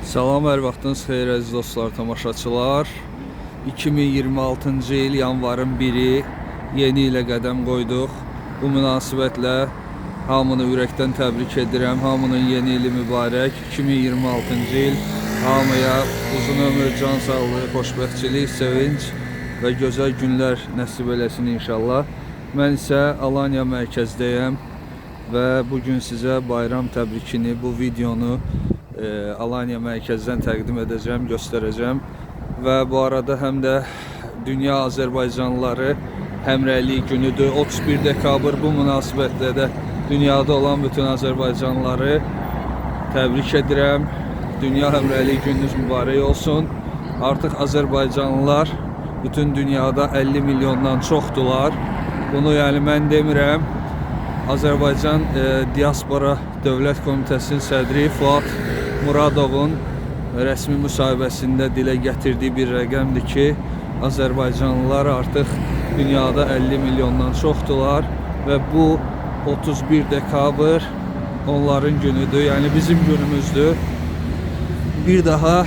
Salam, hər vaxtınız xeyir əziz dostlar, tamaşaçılar. 2026-cı il yanvarın 1-i yeni ilə qədəm qoyduq. Bu münasibətlə hamını ürəkdən təbrik edirəm. Hamının yeni ili mübarək. 2026-cı il hamıya uzun ömür, can sağlığı, xoşbəxtçilik, sevinç və gözəl günlər nəsib eləsin inşallah. Mən isə Alanya mərkəzdəyəm və bugün sizə bayram təbrikini, bu videonu Alanya mərkəzdən təqdim edəcəm, göstərəcəm. Və bu arada həm də Dünya Azərbaycanlıları Həmrəylik günüdür. 31 dekabr bu münasibətlə də dünyada olan bütün Azərbaycanlıları təbrik edirəm. Dünya Həmrəylik gününüz mübarək olsun. Artıq Azərbaycanlılar bütün dünyada 50 milyondan çoxdular. Bunu yəni mən demirəm. Azərbaycan Diaspora Dövlət Komitəsinin sədri Fuad Muradovun rəsmi müsahibəsində dilə gətirdiyi bir rəqəmdir ki, Azərbaycanlılar artıq dünyada 50 milyondan çoxdular və bu 31 dekabr onların günüdür, yəni bizim günümüzdür. Bir daha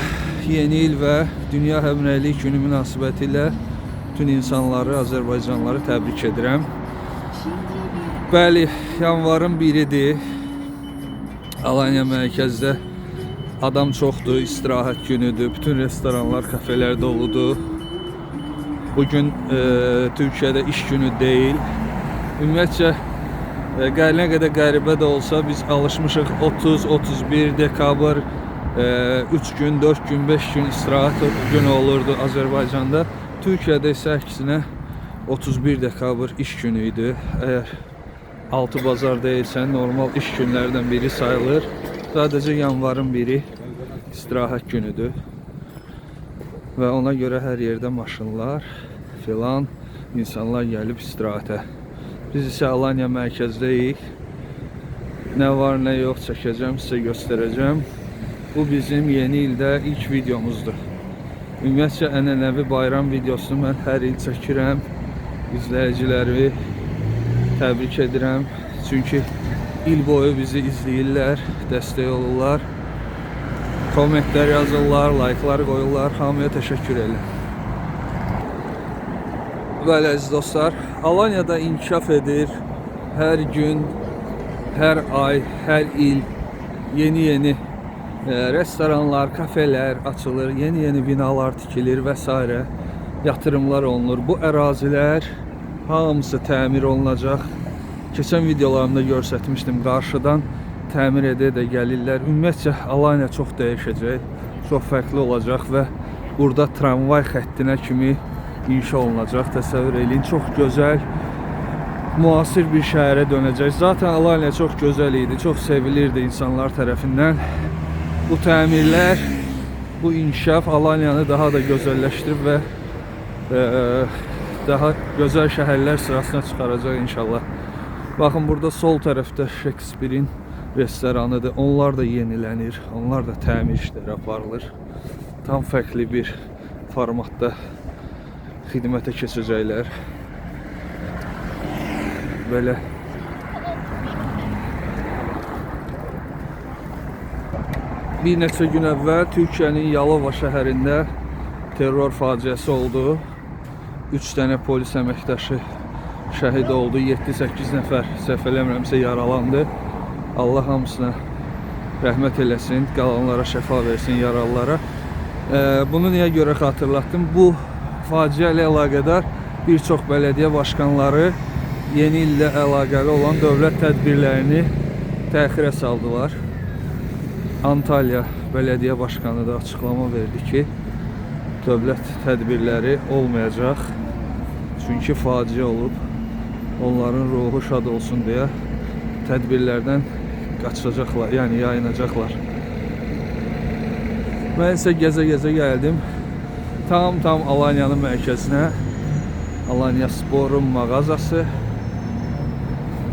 yeni il və Dünya Həmrəylik günü münasibətilə bütün insanları, Azərbaycanlıları təbrik edirəm. Bəli, yanvarın 1-idir. Alanya mərkəzdə adam çoxdur, istirahət günüdür. Bütün restoranlar, kafeler doludur. Bugün Türkiyədə iş günü deyil. Ümumiyyətcə, nə qədər qəribə də olsa biz alışmışıq 30-31 dekabr 3 gün, 4 gün, 5 gün istirahət günü olurdu Azərbaycanda. Türkiyədə isə əksinə 31 dekabr iş günü idi. Əgər 6 bazar deyilsə normal iş günlərdən biri sayılır. Sadəcə yanvarın 1-i istirahət günüdür. Və ona görə hər yerdə maşınlar filan, insanlar gəlib istirahətə. Biz isə Alanya mərkəzdəyik. Nə var, nə yox çəkəcəm, sizə göstərəcəm. Bu bizim yeni ildə ilk videomuzdur. Ümumiyyətcə ənənəvi bayram videosunu mən hər il çəkirəm. İzləyiciləri təbrik edirəm. Çünki il boyu bizi izləyirlər, dəstək olurlar. Kommentlər yazırlar, like'lar qoyurlar. Hamıya təşəkkür edirəm. Bəli əziz dostlar, Alanya'da inkişaf edir. Hər gün, hər ay, hər il yeni restoranlar, kafeler açılır, yeni binalar tikilir və yatırımlar olunur. Bu ərazilər hamısı təmir olunacaq. Keçən videolarımda göstərmişdim, qarşıdan təmir edə gəlirlər. Ümumiyyətcə Alanya çox dəyişəcək, çox fərqli olacaq və burada tramvay xəttinə kimi inşa olunacaq. Təsəvvür edin, çox gözəl, müasir bir şəhərə dönəcək. Zaten Alanya çox gözəl idi, çox sevilirdi insanlar tərəfindən. Bu təmirlər, bu inkişaf Alanyanı daha da gözəlləşdirib və daha gözəl şəhərlər sırasına çıxaracaq inşallah. Baxın, burada sol tərəfdə Shakespeare'in restoranıdır. Onlar da yenilənir, onlar da təmir işləri aparılır. Tam fərqli bir formatda xidmətə keçəcəklər. Belə bir neçə gün əvvəl Türkiyənin Yalova şəhərində terror faciəsi oldu. 3 dənə polis əməkdaşı şəhid oldu. 7-8 nəfər səhv eləmirəmsə yaralandı. Allah hamısına rəhmət eləsin, qalanlara şəfa versin, yaralılara. Bunu niyə görə xatırlatdım? Bu faciə ilə əlaqədar bir çox bələdiyyə başkanları yeni illə əlaqəli olan dövlət tədbirlərini təxirə saldılar. Antalya Belediye Başkanı da açıklama verdi ki dövlət tədbirləri olmayacaq. Çünki faciə olub, onların ruhu şad olsun deyə tədbirlərdən qaçacaqlar, yəni yayınacaqlar. Mən isə gəzə-gəzə gəldim. Tam Alanyanın mərkəzinə, Alanya Spor'un mağazası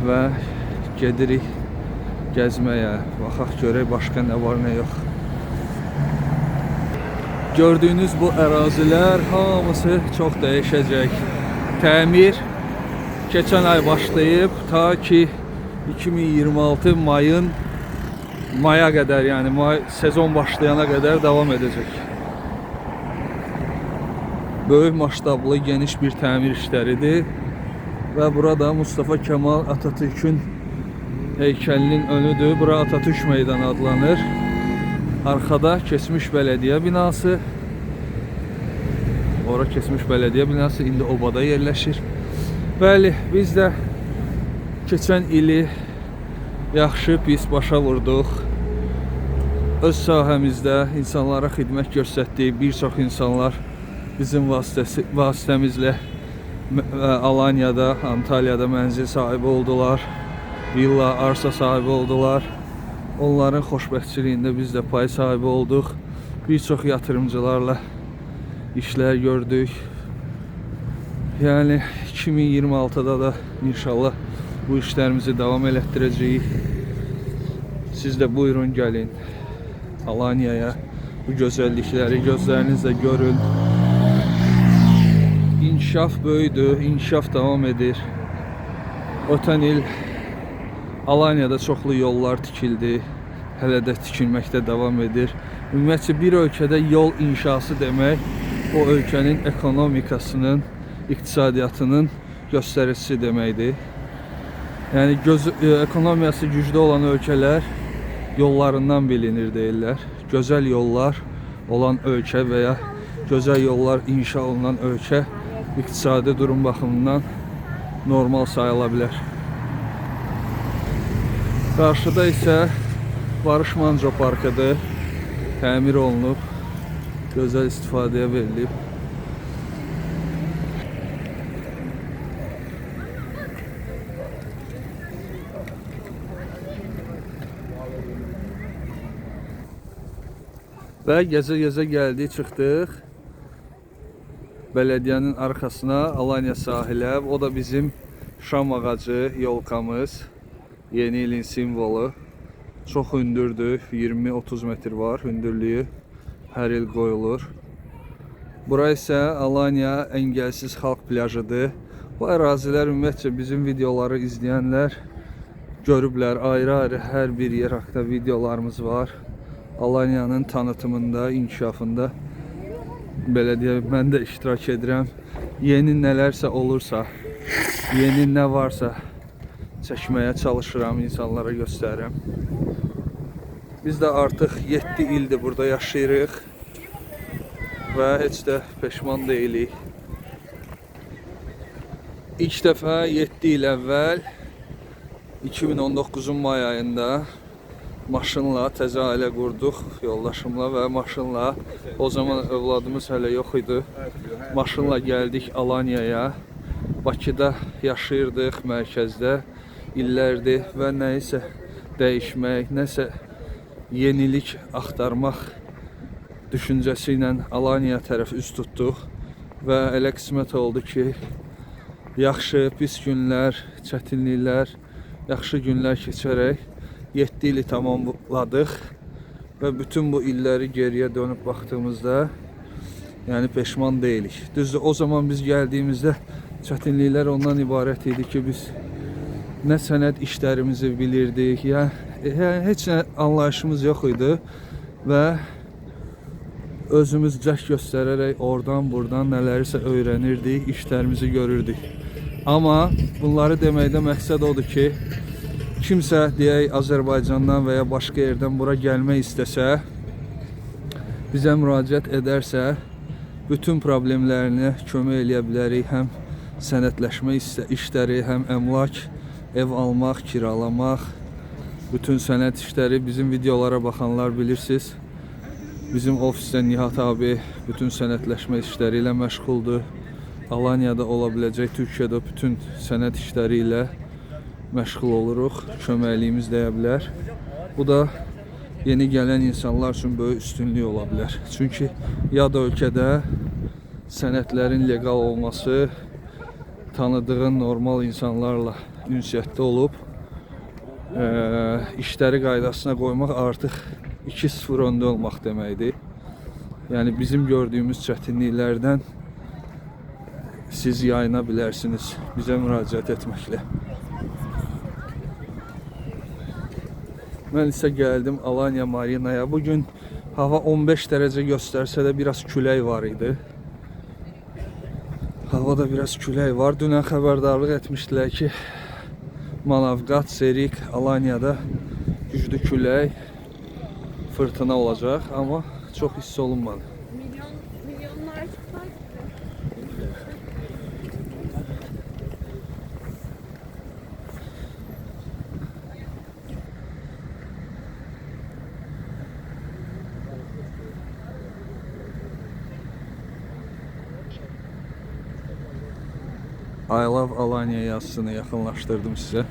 və gedirik gəzməyə. Baxaq görək başqa nə var, nə yox. Gördüyünüz bu ərazilər hamısı çox dəyişəcək. Təmir keçən ay başlayıb ta ki 2026 mayın maya qədər, yəni sezon başlayana qədər davam edəcək. Böyük masştablı, geniş bir təmir işləridir və burada Mustafa Kemal Atatürk'ün heykəlinin önüdür. Bura Atatürk meydanı adlanır. Arkada keçmiş belediye binası. Ora keçmiş belediye binası indi obada yerləşir. Bəli, biz də keçən ili yaxşı pis başa vurduq. Öz sahəmizdə insanlara xidmət göstərdik. Bir çox insanlar bizim vasitəmizlə Alanya'da, Antalya'da mənzil sahibi oldular. Villa, arsa sahibi oldular. Onların xoşbəxtçiliyində biz də pay sahibi olduq. Bir çox yatırımcılarla işler gördük. Yani 2026'da da inşallah bu işlerimizi devam ettireceğiz. Siz de buyurun gelin Alanya'ya, bu güzellikleri gözlerinizle görün. İnkişaf böyüdü, inkişaf devam edir. Ötən il Alanya'da çoxlu yollar tikildi, hələ də tikilməkdə devam edir. Ümumiyyətcə bir ölkədə yol inşası demək, o ölkənin ekonomikasının, iqtisadiyyatının göstəricisi deməkdir. Yəni ekonomiyası güclü olan ölkələr yollarından bilinir deyirlər. Gözəl yollar olan ölkə və ya gözəl yollar inşa olunan ölkə iqtisadi durum baxımından normal sayıla bilər. Qarşıda isə Barış Manço parkıdır. Təmir olunub, gözəl istifadəyə verilib. Və gəzə-gəzə gəldik, çıxdıq belediyenin arkasına, Alanya sahilə. O da bizim şam ağacı, yolkamız, yeni ilin simvolu. Çox hündürdür, 20-30 metr var hündürlüyü, hər il qoyulur. Bura isə Alanya Əngəlsiz Xalq Plajıdır. Bu ərazilər ümumiyyətcə bizim videoları izləyənlər görüblər, ayrı-ayrı hər bir yer haqqında videolarımız var. Alanya'nın tanıtımında, inkişafında belediye mən də iştirak edirəm. Yeni nələrsə olursa, yeni nə varsa çəkməyə çalışıram, insanlara göstərirəm. Biz də artıq 7 ildir burada yaşayırıq və heç də peşman deyilik. İlk dəfə 7 il əvvəl 2019'un may ayında maşınla təzə ailə qurduq yoldaşımla və maşınla, o zaman övladımız hələ yox idi. Maşınla gəldik Alanya'ya. Bakıda yaşayırdıq mərkəzdə illərdir və nəyisə dəyişmək, nəsə yenilik axtarmaq düşüncəsi ilə Alanya tərəf üz tutduq və elə qismət oldu ki, yaxşı, pis günlər, çətinliklər, yaxşı günlər keçərək 7 ili tamamladıq və bütün bu illəri geriyə dönüb baxdığımızda yəni peşman deyilik. Düzdür, o zaman biz gəldiyimizdə çətinliklər ondan ibarət idi ki, biz nə sənət işlərimizi bilirdik, yəni heç nə anlayışımız yox idi və özümüz cəhd göstərərək oradan buradan nələrisə öyrənirdik, işlərimizi görürdük. Amma bunları deməkdə məqsəd odur ki, kimsə deyək Azərbaycandan və ya başqa yerdən bura gəlmək istəsə, bizə müraciət edərsə, bütün problemlərinə kömək eləyə bilərik. Həm sənətləşmə işləri, həm əmlak, ev almaq, kiralamaq, bütün sənət işləri. Bizim videolara baxanlar bilirsiniz. Bizim ofisdə Nihat abi bütün sənətləşmə işləri ilə məşğuldur. Alanya'da ola biləcək, Türkiyədə bütün sənət işləri ilə məşğul oluruq. Köməkliyimiz deyə bilər. Bu da yeni gələn insanlar üçün böyük üstünlük ola bilər. Çünki yad ölkədə sənətlərin legal olması, tanıdığın normal insanlarla ünsiyyətdə olub, işləri qaydasına qoymaq artıq 2-0 öndə olmaq deməkdir. Yəni bizim gördüyümüz çətinliklərdən siz yayına bilərsiniz bizə müraciət etməklə. Mən isə gəldim Alanya Marinaya. Bugün hava 15 dərəcə göstərsə də biraz külək var idi. Havada biraz külək var. Dünən xəbərdarlıq etmişdilər ki, Manavgat, Serik, Alanya'da güclü külək, fırtına olacaq, amma çox hiss olunmadı. Milyonlar çıkar. I love Alanya yazısını yaxınlaşdırdım sizə.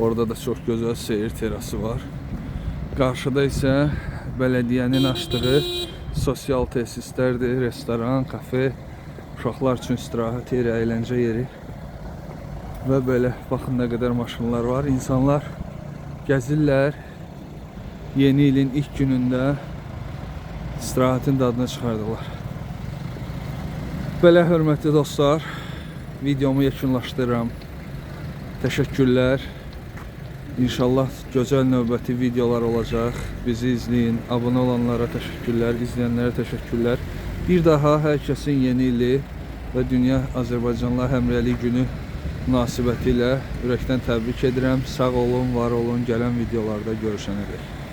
Orada da çox gözəl seyir terası var. Qarşıda isə bələdiyyənin açdığı sosial tesislərdir, restoran, kafe, uşaqlar üçün istirahət yeri, əyləncə yeri. Və belə baxın nə qədər maşınlar var. İnsanlar gəzirlər. Yeni ilin ilk günündə istirahətin dadını çıxardılar. Belə hörmətli dostlar, videomu yekunlaşdırıram. Təşəkkürlər. İnşallah gözəl növbəti videolar olacaq. Bizi izləyin. Abunə olanlara təşəkkürlər, izləyənlərə təşəkkürlər. Bir daha hər kəsin yeni ili və Dünya Azərbaycanla Həmrəylik günü münasibətilə ürəkdən təbrik edirəm. Sağ olun, var olun. Gələn videolarda görüşənədək.